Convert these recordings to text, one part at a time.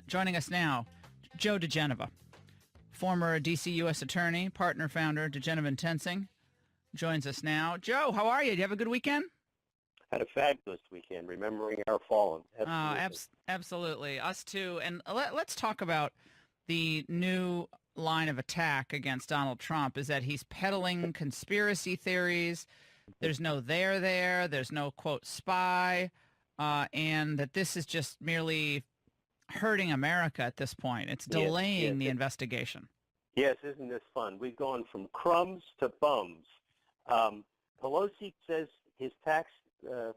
Joining us now, Joe diGenova, former D.C. U.S. Attorney, partner founder, diGenova and Tensing, joins us now. Joe, how are you? Did you have a good weekend? Had a fabulous weekend, remembering our fallen. Absolutely. Absolutely. Us too. And let's talk about the new line of attack against Donald Trump is that he's peddling conspiracy theories. There's no there. There's no, quote, spy, and that this is just merely hurting America at this point. It's delaying the investigation. Yes, isn't this fun? We've gone from crumbs to bums. Pelosi says his tax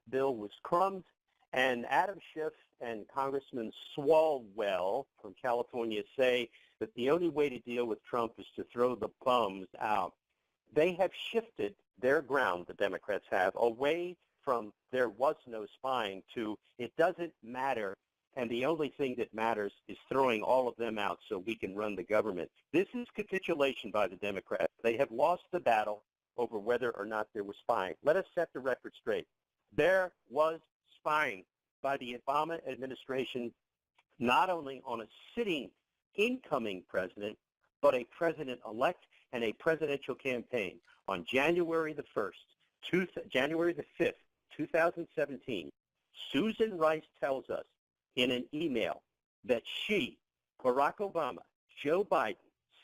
bill was crumbs, and Adam Schiff and Congressman Swalwell from California say that the only way to deal with Trump is to throw the bums out. They have shifted their ground, the Democrats have, away from there was no spying to it doesn't matter, and the only thing that matters is throwing all of them out so we can run the government. This is capitulation by the Democrats. They have lost the battle over whether or not there was spying. Let us set the record straight. There was spying by the Obama administration, not only on a sitting incoming president, but a president-elect and a presidential campaign. On January the 5th, 2017, Susan Rice tells us in an email that she, Barack Obama, Joe Biden,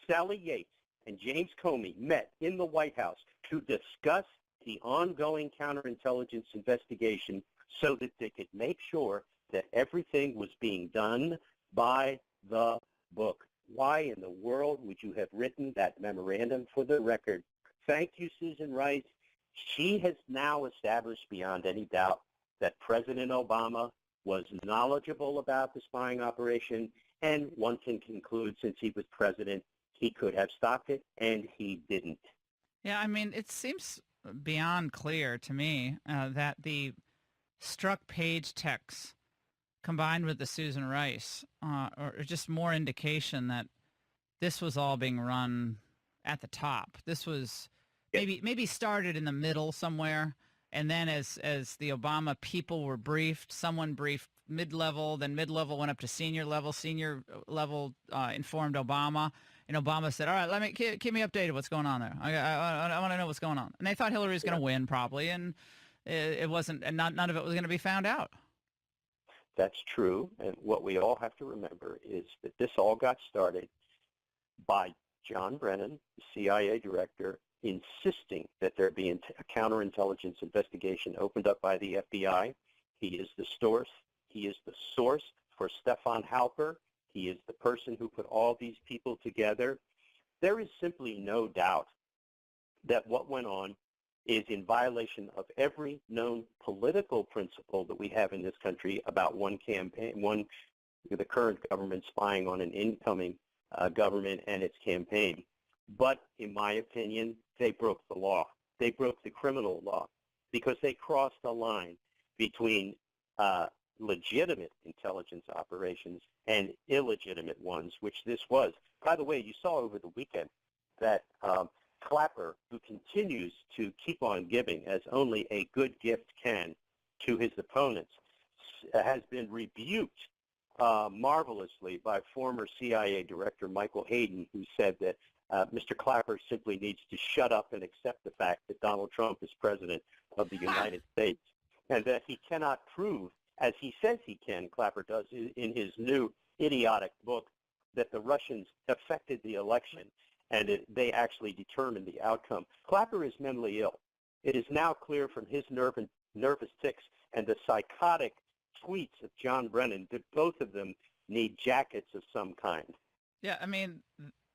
Sally Yates, and James Comey met in the White House to discuss the ongoing counterintelligence investigation so that they could make sure that everything was being done by the book. Why in the world would you have written that memorandum? For the record, thank you, Susan Rice. She has now established beyond any doubt that President Obama was knowledgeable about the spying operation, and one can conclude since he was president, he could have stopped it, and he didn't. Yeah, I mean, it seems beyond clear to me that the struck page texts combined with the Susan Rice are just more indication that this was all being run at the top. This was maybe started in the middle somewhere, and then as the Obama people were briefed, someone briefed mid-level, then mid-level went up to senior level informed Obama, and Obama said, all right, keep me updated what's going on there. I want to know what's going on. And they thought Hillary was going to win probably, and it wasn't, and none of it was going to be found out. That's true, and what we all have to remember is that this all got started by John Brennan, the CIA director, insisting that there be a counterintelligence investigation opened up by the FBI. He is the source. He is the source for Stefan Halper. He is the person who put all these people together. There is simply no doubt that what went on is in violation of every known political principle that we have in this country about one campaign, the current government spying on an incoming government and its campaign. But in my opinion, they broke the law. They broke the criminal law because they crossed the line between legitimate intelligence operations and illegitimate ones, which this was. By the way, you saw over the weekend that Clapper, who continues to keep on giving as only a good gift can to his opponents, has been rebuked marvelously by former CIA Director Michael Hayden, who said that Mr. Clapper simply needs to shut up and accept the fact that Donald Trump is president of the United States, and that he cannot prove, as he says he can, Clapper does in his new idiotic book, that the Russians affected the election and they actually determined the outcome. Clapper is mentally ill. It is now clear from his nervous tics and the psychotic tweets of John Brennan that both of them need jackets of some kind. Yeah, I mean,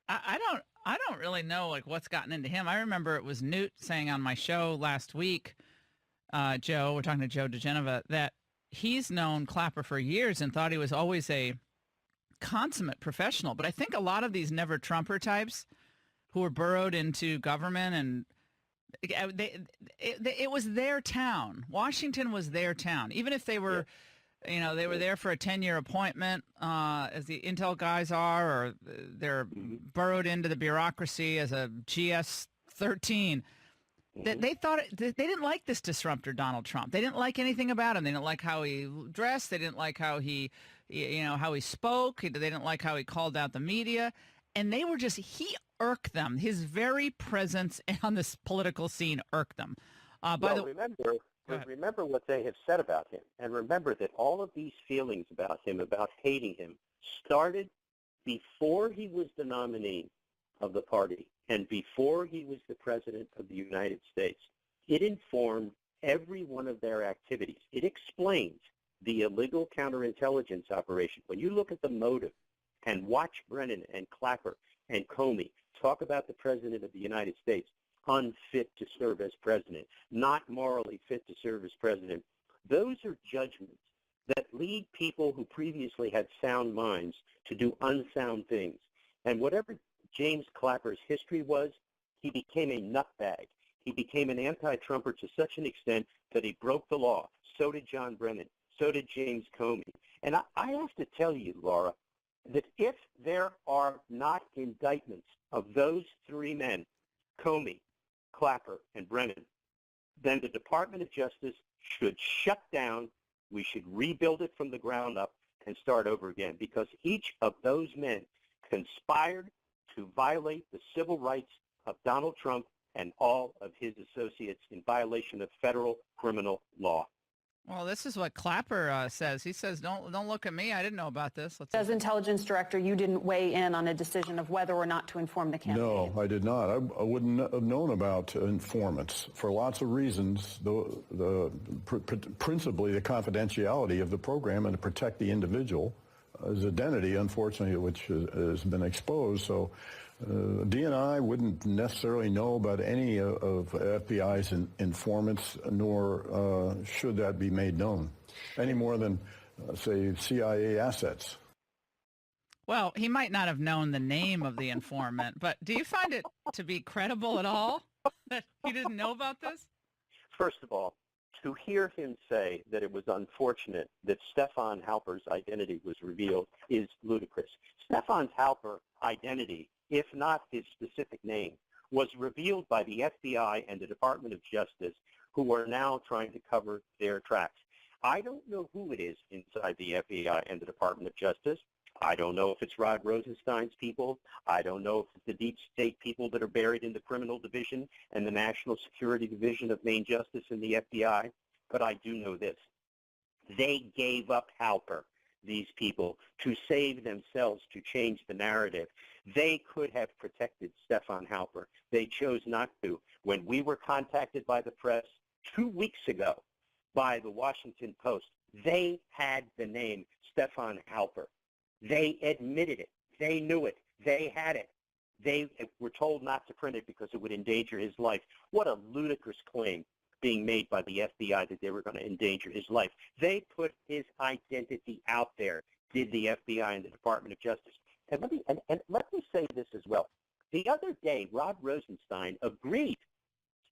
I don't really know like what's gotten into him. I remember it was Newt saying on my show last week, Joe, we're talking to Joe diGenova, that he's known Clapper for years and thought he was always a consummate professional. But I think a lot of these never Trumper types who were burrowed into government, and it was their town. Washington was their town. Even if they were, they were there for a 10-year appointment, as the intel guys are, or they're burrowed into the bureaucracy as a GS-13. They thought they didn't like this disruptor, Donald Trump. They didn't like anything about him. They didn't like how he dressed. They didn't like how he how he spoke. They didn't like how he called out the media. And they were he irked them. His very presence on this political scene irked them. Remember what they have said about him. And remember that all of these feelings about him, about hating him, started before he was the nominee of the party and before he was the president of the United States. It informed every one of their activities. It explains the illegal counterintelligence operation. When you look at the motive and watch Brennan and Clapper and Comey talk about the president of the United States, unfit to serve as president, not morally fit to serve as president, those are judgments that lead people who previously had sound minds to do unsound things. And whatever James Clapper's history was, he became a nutbag. He became an anti-Trumper to such an extent that he broke the law. So did John Brennan. So did James Comey. And I have to tell you, Laura, that if there are not indictments of those three men, Comey, Clapper, and Brennan, then the Department of Justice should shut down. We should rebuild it from the ground up and start over again, because each of those men conspired to violate the civil rights of Donald Trump and all of his associates in violation of federal criminal law. Well, this is what Clapper says. He says, don't look at me. I didn't know about this. As intelligence director, you didn't weigh in on a decision of whether or not to inform the campaign. No, I did not. I wouldn't have known about informants for lots of reasons, principally the confidentiality of the program and to protect the individual, his identity, unfortunately, which has been exposed. So DNI wouldn't necessarily know about any of FBI's informants, nor should that be made known, any more than, say, CIA assets. Well, he might not have known the name of the informant, but do you find it to be credible at all that he didn't know about this? First of all, to hear him say that it was unfortunate that Stefan Halper's identity was revealed is ludicrous. Stefan Halper's identity, if not his specific name, was revealed by the FBI and the Department of Justice, who are now trying to cover their tracks. I don't know who it is inside the FBI and the Department of Justice. I don't know if it's Rod Rosenstein's people. I don't know if it's the deep state people that are buried in the criminal division and the National Security Division of Main Justice in the FBI. But I do know this. They gave up Halper, these people, to save themselves, to change the narrative. They could have protected Stefan Halper. They chose not to. When we were contacted by the press 2 weeks ago by the Washington Post, they had the name Stefan Halper. They admitted it. They knew it. They had it. They were told not to print it because it would endanger his life. What a ludicrous claim being made by the FBI that they were going to endanger his life. They put his identity out there, did the FBI and the Department of Justice. And let me say this as well. The other day, Rod Rosenstein agreed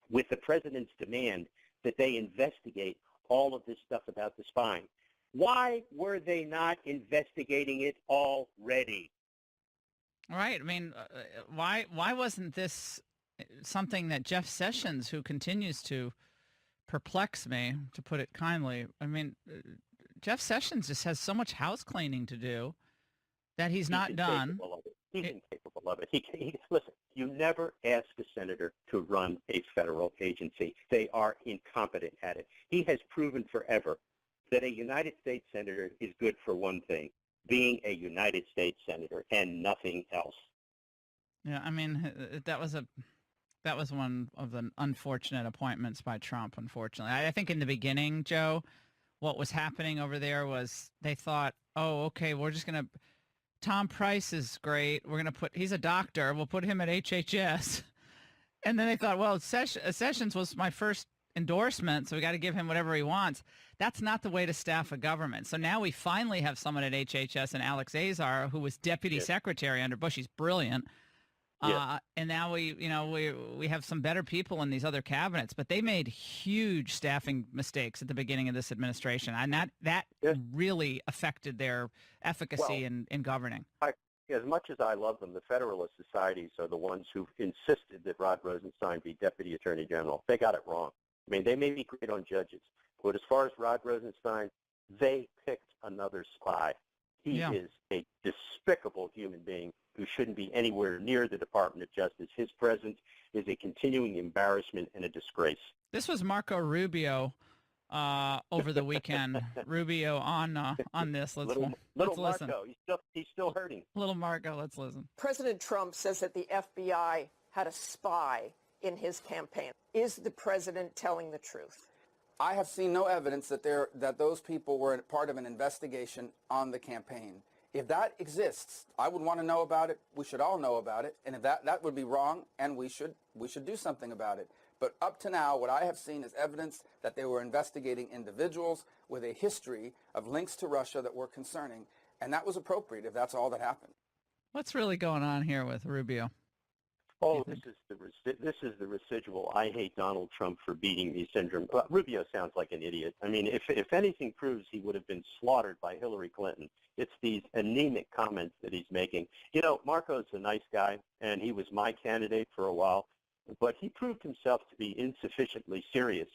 with the president's demand that they investigate all of this stuff about the spying. Why were they not investigating it already? Right. I mean, why wasn't this something that Jeff Sessions, who continues to perplex me, to put it kindly, I mean, Jeff Sessions just has so much house cleaning to do that he's not done. He's incapable of it. Listen, you never ask a senator to run a federal agency. They are incompetent at it. He has proven forever that a United States senator is good for one thing, being a United States senator and nothing else. Yeah, I mean, that was one of the unfortunate appointments by Trump, unfortunately. I think in the beginning, Joe, what was happening over there was they thought, oh, okay, we're just going to, Tom Price is great. We're going to he's a doctor. We'll put him at HHS. And then they thought, well, Sessions was my first endorsement, so we got to give him whatever he wants. That's not the way to staff a government. So now we finally have someone at HHS, and Alex Azar, who was deputy secretary under Bush. He's brilliant. And now we have some better people in these other cabinets, but they made huge staffing mistakes at the beginning of this administration, and that really affected their efficacy in governing. As much as I love them, the Federalist Societies are the ones who insisted that Rod Rosenstein be Deputy Attorney General. They got it wrong. I mean, they may be great on judges, but as far as Rod Rosenstein, they picked another spy. He Yeah. is a despicable human being who shouldn't be anywhere near the Department of Justice. His presence is a continuing embarrassment and a disgrace. This was Marco Rubio over the weekend. Rubio on this. Let's Little listen. Marco, he's still hurting. Little Marco, let's listen. President Trump says that the FBI had a spy in his campaign. Is the president telling the truth? I have seen no evidence that those people were part of an investigation on the campaign. If that exists, I would want to know about it. We should all know about it. And if that would be wrong, and we should do something about it. But up to now, what I have seen is evidence that they were investigating individuals with a history of links to Russia that were concerning. And that was appropriate if that's all that happened. What's really going on here with Rubio? Oh, this is the residual. I hate Donald Trump for beating me syndrome. Rubio sounds like an idiot. I mean, if anything proves he would have been slaughtered by Hillary Clinton, it's these anemic comments that he's making. You know, Marco's a nice guy, and he was my candidate for a while, but he proved himself to be insufficiently serious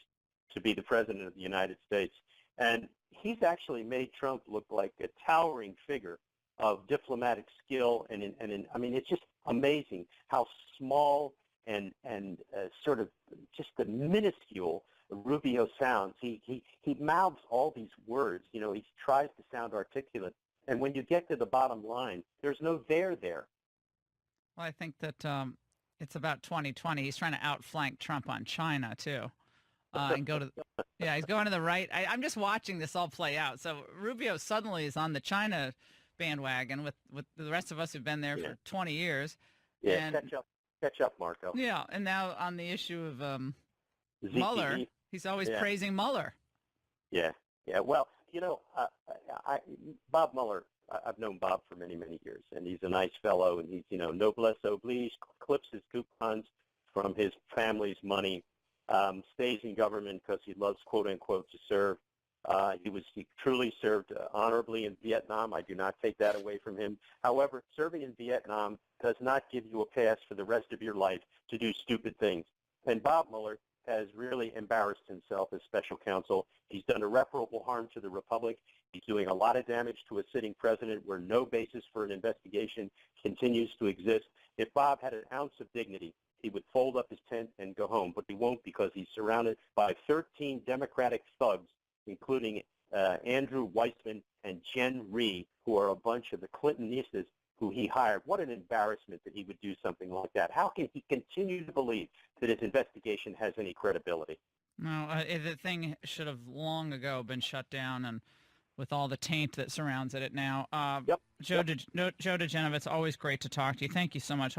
to be the president of the United States. And he's actually made Trump look like a towering figure of diplomatic skill, and I mean, it's just amazing how small and sort of just the minuscule Rubio sounds. He mouths all these words. You know, he tries to sound articulate, and when you get to the bottom line, there's no there there. Well, I think that it's about 2020. He's trying to outflank Trump on China too, and go to he's going to the right. I'm just watching this all play out. So Rubio suddenly is on the China bandwagon with the rest of us who've been there for 20 years. Yeah, and, catch up, Marco. Yeah, and now on the issue of Mueller, he's always praising Mueller. Yeah. Well, you know, Bob Mueller, I've known Bob for many, many years, and he's a nice fellow, and he's, you know, noblesse oblige, clips his coupons from his family's money, stays in government because he loves, quote unquote, to serve. He truly served honorably in Vietnam. I do not take that away from him. However, serving in Vietnam does not give you a pass for the rest of your life to do stupid things. And Bob Mueller has really embarrassed himself as special counsel. He's done irreparable harm to the republic. He's doing a lot of damage to a sitting president where no basis for an investigation continues to exist. If Bob had an ounce of dignity, he would fold up his tent and go home, but he won't because he's surrounded by 13 Democratic thugs, including Andrew Weissman and Jen Rhee, who are a bunch of the Clintonistas who he hired. What an embarrassment that he would do something like that. How can he continue to believe that his investigation has any credibility? No, the thing should have long ago been shut down, and with all the taint that surrounds it now. Yep. Joe diGenova, it's always great to talk to you. Thank you so much.